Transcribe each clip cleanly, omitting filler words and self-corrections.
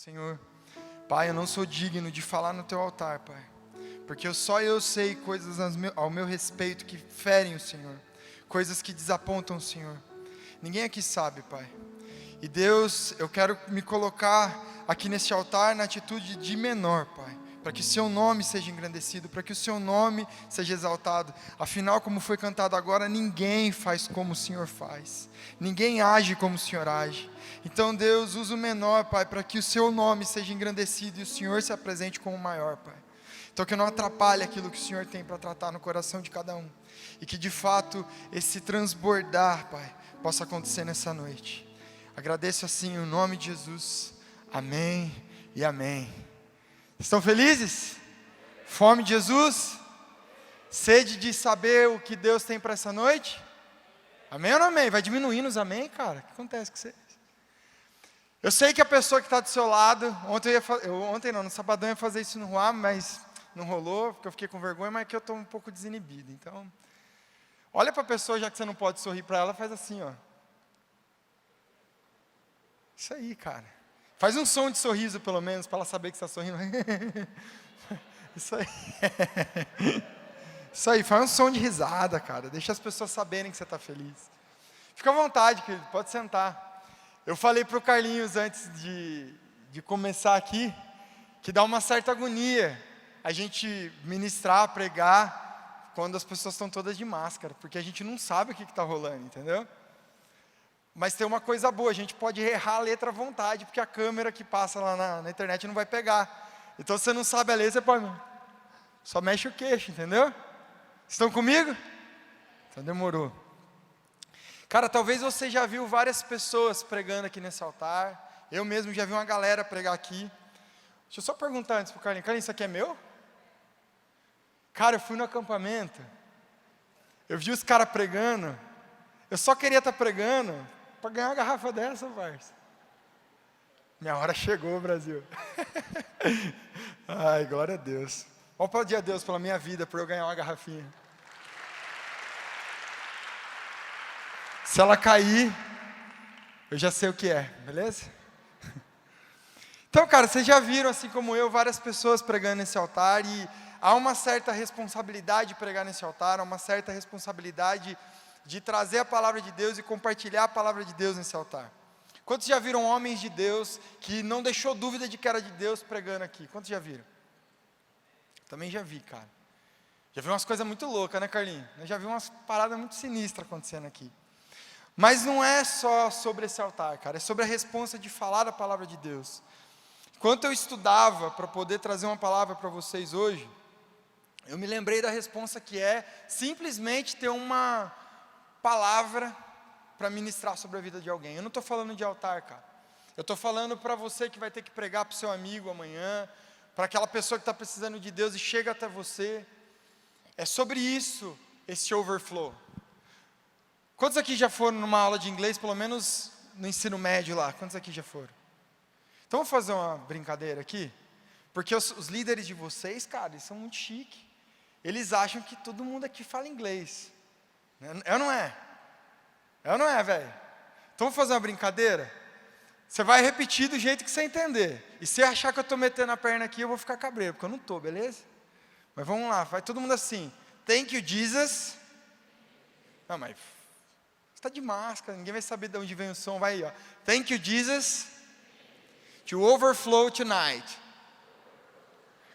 Senhor, Pai, eu não sou digno de falar no Teu altar, Pai, porque só eu sei coisas ao meu respeito que ferem o Senhor, coisas que desapontam o Senhor. Ninguém aqui sabe, Pai. E Deus, eu quero me colocar aqui nesse altar na atitude de menor, Pai, para que o Seu nome seja engrandecido, para que o Seu nome seja exaltado. Afinal, como foi cantado agora, ninguém faz como o Senhor faz, ninguém age como o Senhor age. Então, Deus, usa o menor, Pai, para que o Seu nome seja engrandecido e o Senhor se apresente como o maior, Pai. Então, que eu não atrapalhe aquilo que o Senhor tem para tratar no coração de cada um, e que de fato esse transbordar, Pai, possa acontecer nessa noite. Agradeço assim em nome de Jesus, amém e amém. Estão felizes? Fome de Jesus? Sede de saber o que Deus tem para essa noite? Amém ou não amém? Vai diminuindo os amém, cara? O que acontece com você? Eu sei que a pessoa que está do seu lado, no sabadão eu ia fazer isso no Ruá, mas não rolou, porque eu fiquei com vergonha, mas que eu estou um pouco desinibido. Então, olha para a pessoa, já que você não pode sorrir para ela, faz assim, ó. Isso aí, cara. Faz um som de sorriso, pelo menos, para ela saber que você está sorrindo. Isso aí. Isso aí, faz um som de risada, cara. Deixa as pessoas saberem que você está feliz. Fica à vontade, querido, pode sentar. Eu falei para o Carlinhos antes de começar aqui, que dá uma certa agonia a gente ministrar, pregar, quando as pessoas estão todas de máscara, porque a gente não sabe o que está rolando, entendeu? Mas tem uma coisa boa, a gente pode errar a letra à vontade, porque a câmera que passa lá na internet não vai pegar. Então, se você não sabe a letra, você pode... Só mexe o queixo, entendeu? Estão comigo? Então, demorou. Cara, talvez você já viu várias pessoas pregando aqui nesse altar. Eu mesmo já vi uma galera pregar aqui. Deixa eu só perguntar antes para o Carlinhos. Carlinhos, isso aqui é meu? Cara, eu fui no acampamento. Eu vi os caras pregando. Eu só queria estar pregando para ganhar uma garrafa dessa, parça. Minha hora chegou, Brasil. Ai, glória a Deus. Vamos aplaudir a Deus pela minha vida, por eu ganhar uma garrafinha. Se ela cair, eu já sei o que é, beleza? Então, cara, vocês já viram, assim como eu, várias pessoas pregando nesse altar, e há uma certa responsabilidade de pregar nesse altar, há uma certa responsabilidade de trazer a palavra de Deus e compartilhar a palavra de Deus nesse altar. Quantos já viram homens de Deus que não deixou dúvida de que era de Deus pregando aqui? Quantos já viram? Também já vi, cara. Já vi umas coisas muito loucas, né, Carlinhos? Eu já vi umas paradas muito sinistras acontecendo aqui. Mas não é só sobre esse altar, cara. É sobre a responsa de falar a palavra de Deus. Enquanto eu estudava para poder trazer uma palavra para vocês hoje, eu me lembrei da responsa que é simplesmente ter uma palavra para ministrar sobre a vida de alguém. Eu não estou falando de altar, cara. Eu estou falando para você que vai ter que pregar para o seu amigo amanhã, para aquela pessoa que está precisando de Deus e chega até você. É sobre isso, esse overflow. Quantos aqui já foram numa aula de inglês, pelo menos no ensino médio lá? Quantos aqui já foram? Então vamos fazer uma brincadeira aqui? Porque os líderes de vocês, cara, eles são muito chiques. Eles acham que todo mundo aqui fala inglês. É ou não é? É ou não é, velho? Então vamos fazer uma brincadeira? Você vai repetir do jeito que você entender. E se achar que eu estou metendo a perna aqui, eu vou ficar cabreiro, porque eu não estou, beleza? Mas vamos lá, vai todo mundo assim. Thank you, Jesus. Não, mas você está de máscara, ninguém vai saber de onde vem o som. Vai aí, ó. Thank you, Jesus, to overflow tonight.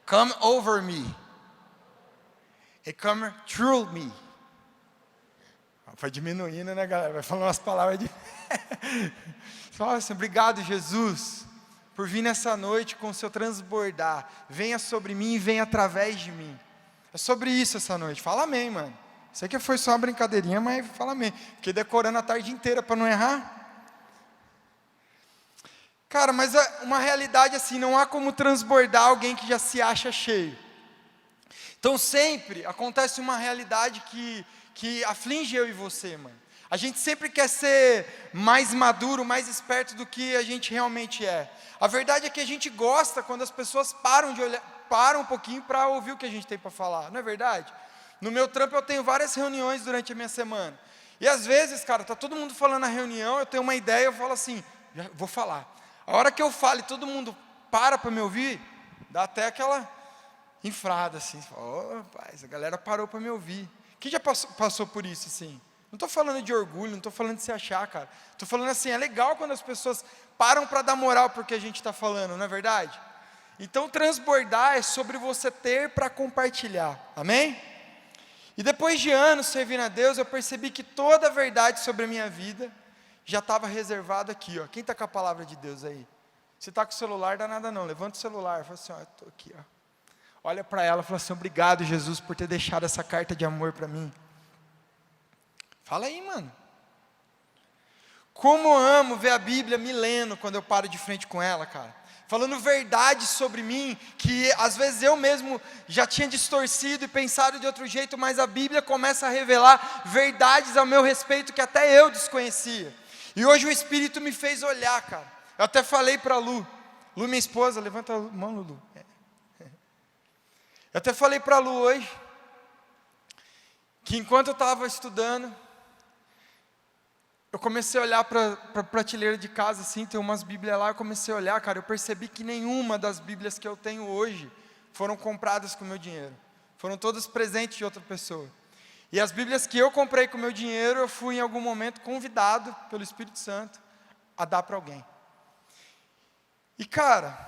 Come over me. And come through me. Foi diminuindo, né, galera? Vai falando umas palavras de... Fala assim, obrigado, Jesus, por vir nessa noite com o seu transbordar. Venha sobre mim e venha através de mim. É sobre isso essa noite. Fala amém, mano. Sei que foi só uma brincadeirinha, mas fala amém. Fiquei decorando a tarde inteira para não errar. Cara, mas uma realidade assim, não há como transbordar alguém que já se acha cheio. Então sempre acontece uma realidade que aflige eu e você, mano. A gente sempre quer ser mais maduro, mais esperto do que a gente realmente é. A verdade é que a gente gosta quando as pessoas param um pouquinho para ouvir o que a gente tem para falar, não é verdade? No meu trampo eu tenho várias reuniões durante a minha semana. E às vezes, cara, tá todo mundo falando na reunião, eu tenho uma ideia, eu falo assim, já vou falar. A hora que eu falo e todo mundo para me ouvir, dá até aquela inflada assim, rapaz, a galera parou para me ouvir. Quem já passou por isso assim? Não estou falando de orgulho, não estou falando de se achar, cara. Estou falando assim, é legal quando as pessoas param para dar moral porque a gente está falando, não é verdade? Então transbordar é sobre você ter para compartilhar, amém? E depois de anos servindo a Deus, eu percebi que toda a verdade sobre a minha vida já estava reservada aqui, ó. Quem está com a palavra de Deus aí? Se está com o celular, dá nada não, levanta o celular, fala assim, ó, eu estou aqui, ó. Olha para ela e fala assim, obrigado Jesus por ter deixado essa carta de amor para mim. Fala aí, mano. Como eu amo ver a Bíblia me lendo quando eu paro de frente com ela, cara. Falando verdade sobre mim, que às vezes eu mesmo já tinha distorcido e pensado de outro jeito, mas a Bíblia começa a revelar verdades ao meu respeito que até eu desconhecia. E hoje o Espírito me fez olhar, cara. Eu até falei para Lu, minha esposa, levanta a mão, Lu. Eu até falei para Lu hoje, que enquanto eu estava estudando, eu comecei a olhar para a prateleira de casa, assim, tem umas Bíblias lá, eu comecei a olhar, cara, eu percebi que nenhuma das Bíblias que eu tenho hoje foram compradas com meu dinheiro. Foram todas presentes de outra pessoa. E as Bíblias que eu comprei com meu dinheiro, eu fui em algum momento convidado pelo Espírito Santo a dar para alguém. E cara,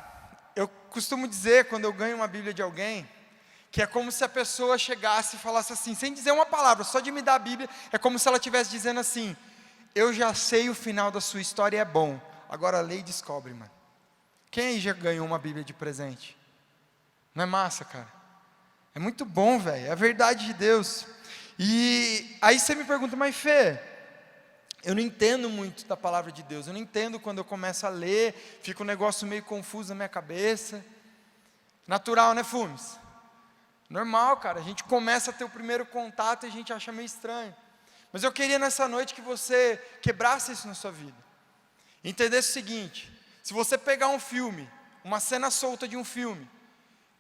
eu costumo dizer, quando eu ganho uma Bíblia de alguém, que é como se a pessoa chegasse e falasse assim, sem dizer uma palavra, só de me dar a Bíblia, é como se ela estivesse dizendo assim, eu já sei o final da sua história e é bom, agora lê e descobre, mano. Quem aí já ganhou uma Bíblia de presente? Não é massa, cara? É muito bom, velho, é a verdade de Deus. E aí você me pergunta, mas Fê, eu não entendo muito da palavra de Deus, eu não entendo quando eu começo a ler, fica um negócio meio confuso na minha cabeça. Natural, né, Fumes? Normal, cara, a gente começa a ter o primeiro contato e a gente acha meio estranho. Mas eu queria nessa noite que você quebrasse isso na sua vida. Entendesse o seguinte, se você pegar um filme, uma cena solta de um filme,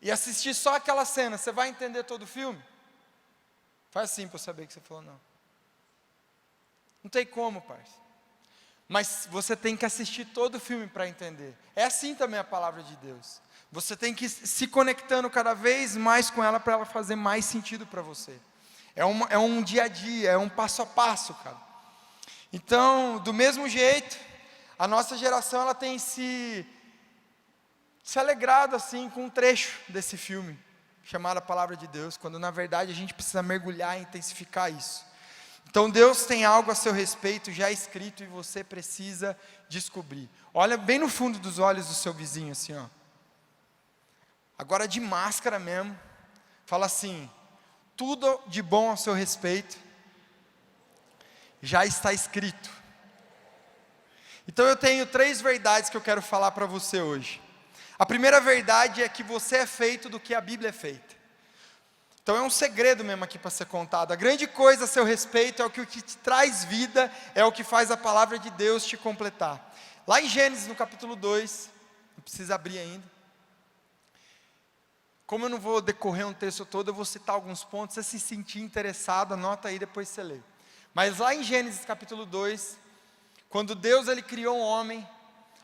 e assistir só aquela cena, você vai entender todo o filme? Faz assim para eu saber que você falou não. Não tem como, parceiro. Mas você tem que assistir todo o filme para entender. É assim também a palavra de Deus. Você tem que ir se conectando cada vez mais com ela para ela fazer mais sentido para você. É um dia a dia, é um passo a passo, cara. Então, do mesmo jeito, a nossa geração ela tem se alegrado assim com um trecho desse filme, chamado A Palavra de Deus, quando na verdade a gente precisa mergulhar e intensificar isso. Então Deus tem algo a seu respeito já escrito e você precisa descobrir. Olha bem no fundo dos olhos do seu vizinho assim, ó. Agora de máscara mesmo, fala assim, tudo de bom a seu respeito já está escrito. Então eu tenho 3 verdades que eu quero falar para você hoje. A primeira verdade é que você é feito do que a Bíblia é feita. Então é um segredo mesmo aqui para ser contado. A grande coisa a seu respeito é o que te traz vida, é o que faz a palavra de Deus te completar. Lá em Gênesis, no capítulo 2, não precisa abrir ainda. Como eu não vou decorrer um texto todo, eu vou citar alguns pontos. Se você se sentir interessado, anota aí, depois você lê. Mas lá em Gênesis capítulo 2, quando Deus ele criou o homem,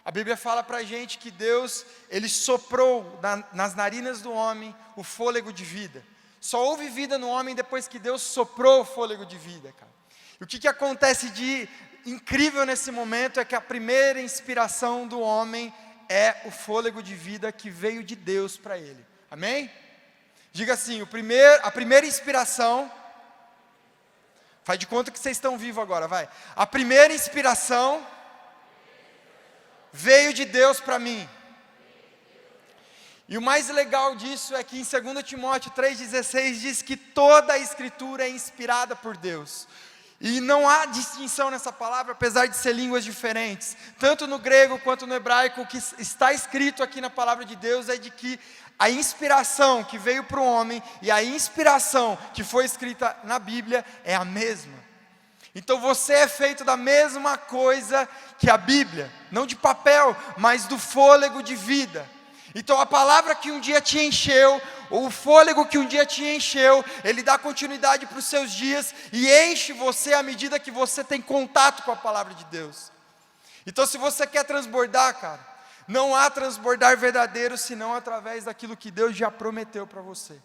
a Bíblia fala para a gente que Deus, ele soprou nas narinas do homem o fôlego de vida. Só houve vida no homem depois que Deus soprou o fôlego de vida, cara. E o que acontece de incrível nesse momento é que a primeira inspiração do homem é o fôlego de vida que veio de Deus para ele. Amém? Diga assim, a primeira inspiração, faz de conta que vocês estão vivos agora, vai. A primeira inspiração veio de Deus para mim. E o mais legal disso é que em 2 Timóteo 3,16 diz que toda a escritura é inspirada por Deus. E não há distinção nessa palavra, apesar de ser línguas diferentes. Tanto no grego quanto no hebraico, o que está escrito aqui na palavra de Deus é de que a inspiração que veio para o homem e a inspiração que foi escrita na Bíblia é a mesma. Então você é feito da mesma coisa que a Bíblia, não de papel, mas do fôlego de vida. Então a palavra que um dia te encheu, ou o fôlego que um dia te encheu, ele dá continuidade para os seus dias e enche você à medida que você tem contato com a palavra de Deus. Então se você quer transbordar, cara, Não há transbordar verdadeiro senão através daquilo que Deus já prometeu para você.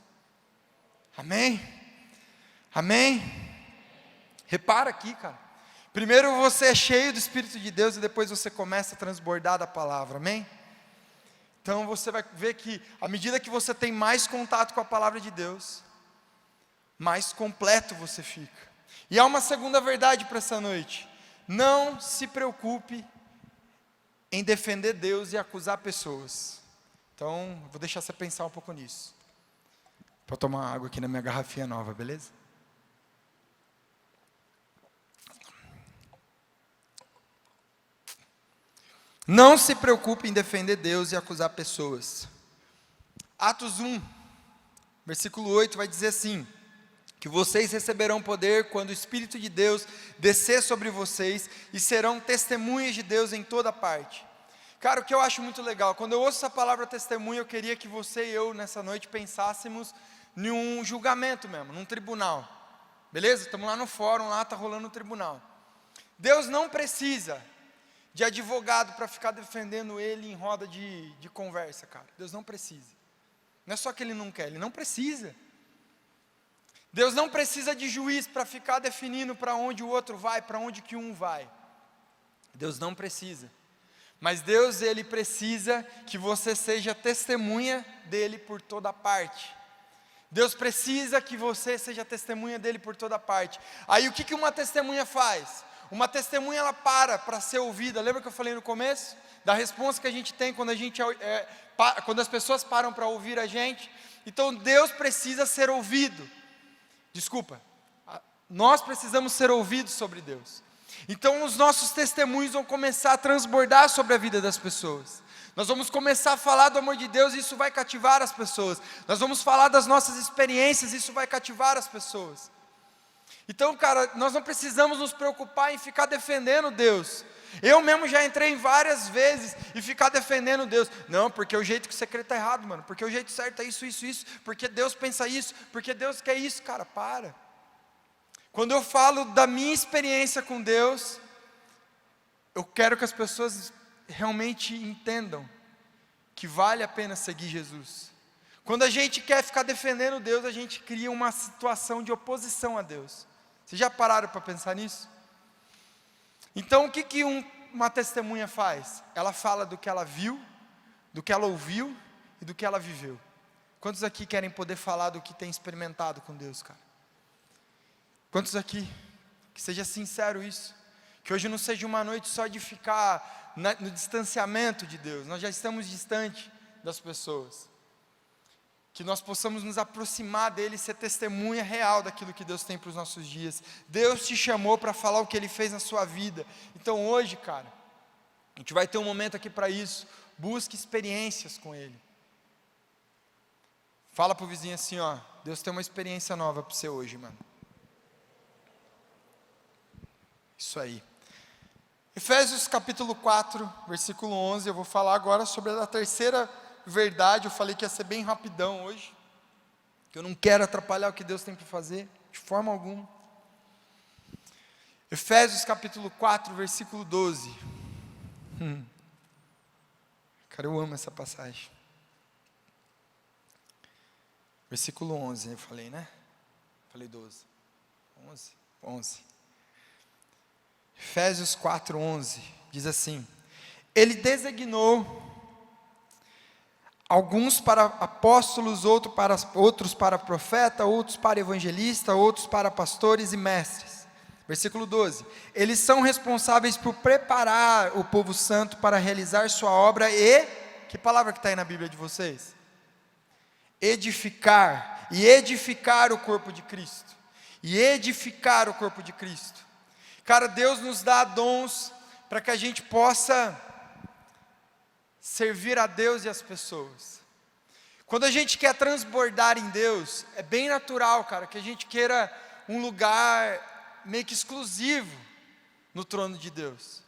Amém? Amém? Repara aqui, cara. Primeiro você é cheio do Espírito de Deus e depois você começa a transbordar da palavra. Amém? Então você vai ver que à medida que você tem mais contato com a palavra de Deus, mais completo você fica. E há uma segunda verdade para essa noite. Não se preocupe em defender Deus e acusar pessoas. Então, vou deixar você pensar um pouco nisso. Vou tomar água aqui na minha garrafinha nova, beleza? Não se preocupe em defender Deus e acusar pessoas. Atos 1, versículo 8 vai dizer assim: que vocês receberão poder quando o Espírito de Deus descer sobre vocês e serão testemunhas de Deus em toda parte. Cara, o que eu acho muito legal, quando eu ouço essa palavra testemunha, eu queria que você e eu nessa noite pensássemos em um julgamento mesmo, num tribunal. Beleza? Estamos lá no fórum, lá está rolando o tribunal. Deus não precisa de advogado para ficar defendendo ele em roda de conversa, cara. Deus não precisa. Não é só que ele não quer, ele não precisa. Deus não precisa de juiz para ficar definindo para onde o outro vai, para onde que um vai. Deus não precisa. Mas Deus, Ele precisa que você seja testemunha dEle por toda parte. Deus precisa que você seja testemunha dEle por toda parte. Aí o que uma testemunha faz? Uma testemunha ela para ser ouvida. Lembra que eu falei no começo? Da resposta que a gente tem quando quando as pessoas param para ouvir a gente. Então Deus precisa ser ouvido. Desculpa, nós precisamos ser ouvidos sobre Deus. Então os nossos testemunhos vão começar a transbordar sobre a vida das pessoas. Nós vamos começar a falar do amor de Deus e isso vai cativar as pessoas. Nós vamos falar das nossas experiências e isso vai cativar as pessoas. Então, cara, nós não precisamos nos preocupar em ficar defendendo Deus. Eu mesmo já entrei várias vezes e ficar defendendo Deus. Não, porque o jeito que você crê está errado, mano. Porque o jeito certo é isso. Porque Deus pensa isso. Porque Deus quer isso. Cara, para. Quando eu falo da minha experiência com Deus, eu quero que as pessoas realmente entendam que vale a pena seguir Jesus. Quando a gente quer ficar defendendo Deus, a gente cria uma situação de oposição a Deus. Vocês já pararam para pensar nisso? Então o que uma testemunha faz? Ela fala do que ela viu, do que ela ouviu e do que ela viveu. Quantos aqui querem poder falar do que tem experimentado com Deus, cara? Quantos aqui? Que seja sincero isso. Que hoje não seja uma noite só de ficar no distanciamento de Deus. Nós já estamos distante das pessoas. Que nós possamos nos aproximar dEle e ser testemunha real daquilo que Deus tem para os nossos dias. Deus te chamou para falar o que Ele fez na sua vida. Então hoje, cara, a gente vai ter um momento aqui para isso. Busque experiências com Ele. Fala para o vizinho assim, ó, Deus tem uma experiência nova para você hoje, mano. Isso aí. Efésios capítulo 4, versículo 11, eu vou falar agora sobre a terceira verdade. Eu falei que ia ser bem rapidão hoje, que eu não quero atrapalhar o que Deus tem para fazer, de forma alguma. Efésios capítulo 4, versículo 12. Cara, eu amo essa passagem. Versículo 11, eu falei, né? Falei 12. 11. Efésios 4, 11, diz assim: Ele designou alguns para apóstolos, outros para profeta, outros para evangelista, outros para pastores e mestres. Versículo 12, eles são responsáveis por preparar o povo santo para realizar sua obra e, que palavra que está aí na Bíblia de vocês? Edificar, e edificar o corpo de Cristo, e edificar o corpo de Cristo. Cara, Deus nos dá dons para que a gente possa servir a Deus e as pessoas. Quando a gente quer transbordar em Deus, é bem natural, cara, que a gente queira um lugar meio que exclusivo no trono de Deus.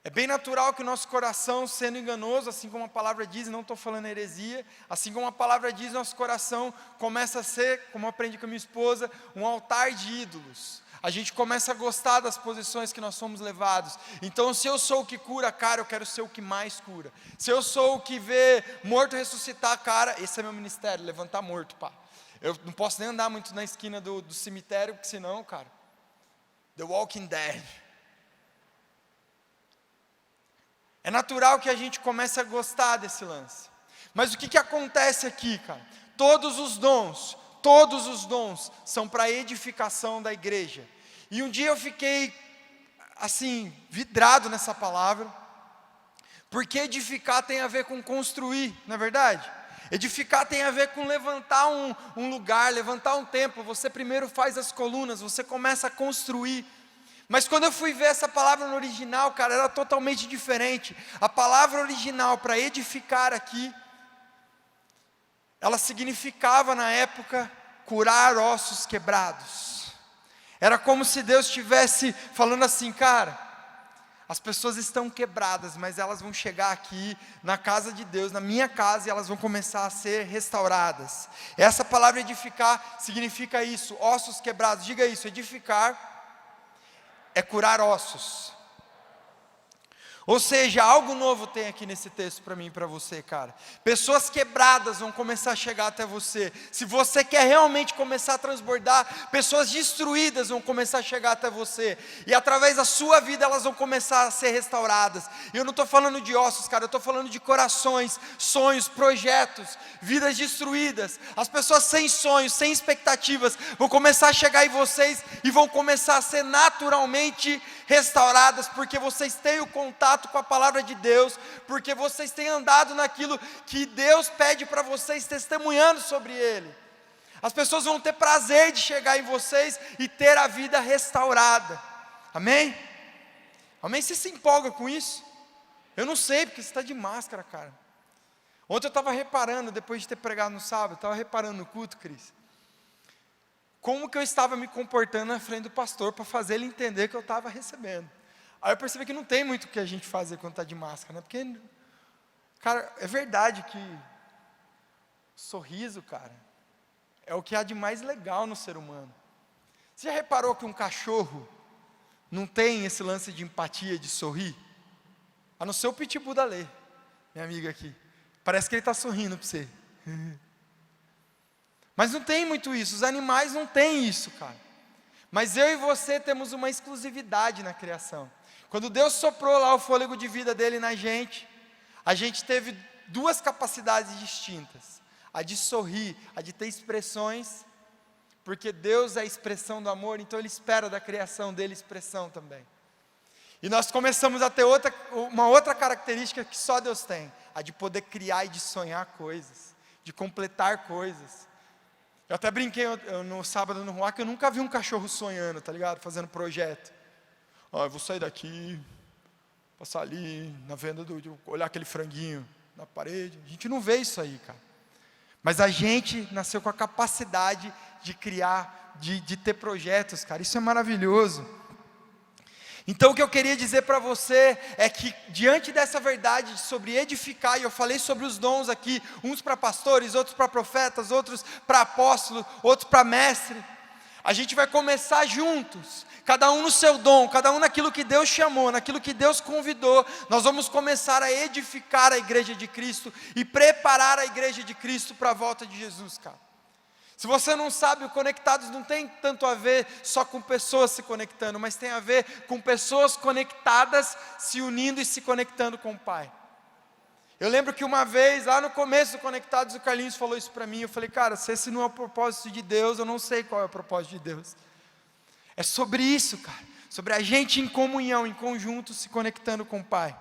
É bem natural que o nosso coração, sendo enganoso, assim como a palavra diz, não estou falando heresia, assim como a palavra diz, nosso coração começa a ser, como eu aprendi com a minha esposa, um altar de ídolos. A gente começa a gostar das posições que nós somos levados. Então, se eu sou o que cura, cara, eu quero ser o que mais cura. Se eu sou o que vê morto ressuscitar, cara, esse é meu ministério, levantar morto, pá. Eu não posso nem andar muito na esquina do cemitério, porque senão, cara, The Walking Dead. É natural que a gente comece a gostar desse lance. Mas o que acontece aqui, cara? Todos os dons são para a edificação da igreja. E um dia eu fiquei, assim, vidrado nessa palavra, porque edificar tem a ver com construir, não é verdade? Edificar tem a ver com levantar um lugar, levantar um templo. Você primeiro faz as colunas, você começa a construir. Mas quando eu fui ver essa palavra no original, cara, era totalmente diferente. A palavra original para edificar aqui, ela significava na época curar ossos quebrados. Era como se Deus estivesse falando assim, cara, as pessoas estão quebradas, mas elas vão chegar aqui na casa de Deus, na minha casa, e elas vão começar a ser restauradas. Essa palavra edificar significa isso, ossos quebrados. Diga isso, edificar é curar ossos. Ou seja, algo novo tem aqui nesse texto para mim e para você, cara. Pessoas quebradas vão começar a chegar até você. Se você quer realmente começar a transbordar, pessoas destruídas vão começar a chegar até você. E através da sua vida elas vão começar a ser restauradas. E eu não estou falando de ossos, cara, eu estou falando de corações, sonhos, projetos, vidas destruídas. As pessoas sem sonhos, sem expectativas, vão começar a chegar em vocês e vão começar a ser naturalmente restauradas, porque vocês têm o contato com a palavra de Deus, porque vocês têm andado naquilo que Deus pede para vocês, testemunhando sobre Ele. As pessoas vão ter prazer de chegar em vocês e ter a vida restaurada. Amém? Amém? Você se empolga com isso? Eu não sei, porque você está de máscara, cara. Ontem eu estava reparando, depois de ter pregado no sábado, eu estava reparando no culto, Cris, como que eu estava me comportando na frente do pastor, para fazer ele entender que eu estava recebendo. Aí eu percebi que não tem muito o que a gente fazer quando está de máscara, né? Porque, cara, é verdade que sorriso, cara, é o que há de mais legal no ser humano. Você já reparou que um cachorro não tem esse lance de empatia, de sorrir? A não ser o pitbull da lei, minha amiga aqui. Parece que ele está sorrindo para você. Mas não tem muito isso, os animais não têm isso, cara. Mas eu e você temos uma exclusividade na criação. Quando Deus soprou lá o fôlego de vida dele na gente, a gente teve duas capacidades distintas: a de sorrir, a de ter expressões, porque Deus é a expressão do amor, então Ele espera da criação dele expressão também. E nós começamos a ter uma outra característica que só Deus tem: a de poder criar e de sonhar coisas, de completar coisas. Eu até brinquei no sábado no Ruá que eu nunca vi um cachorro sonhando, tá ligado? Fazendo projeto. Eu vou sair daqui, passar ali na venda olhar aquele franguinho na parede. A gente não vê isso aí, cara. Mas a gente nasceu com a capacidade de criar, de ter projetos, cara. Isso é maravilhoso. Então o que eu queria dizer para você é que diante dessa verdade sobre edificar, e eu falei sobre os dons aqui, uns para pastores, outros para profetas, outros para apóstolos, outros para mestre, a gente vai começar juntos, cada um no seu dom, cada um naquilo que Deus chamou, naquilo que Deus convidou. Nós vamos começar a edificar a igreja de Cristo e preparar a igreja de Cristo para a volta de Jesus, cara. Se você não sabe, o Conectados não tem tanto a ver só com pessoas se conectando, mas tem a ver com pessoas conectadas, se unindo e se conectando com o Pai. Eu lembro que uma vez, lá no começo do Conectados, o Carlinhos falou isso para mim. Eu falei, cara, se esse não é o propósito de Deus, eu não sei qual é o propósito de Deus. É sobre isso, cara, sobre a gente em comunhão, em conjunto, se conectando com o Pai.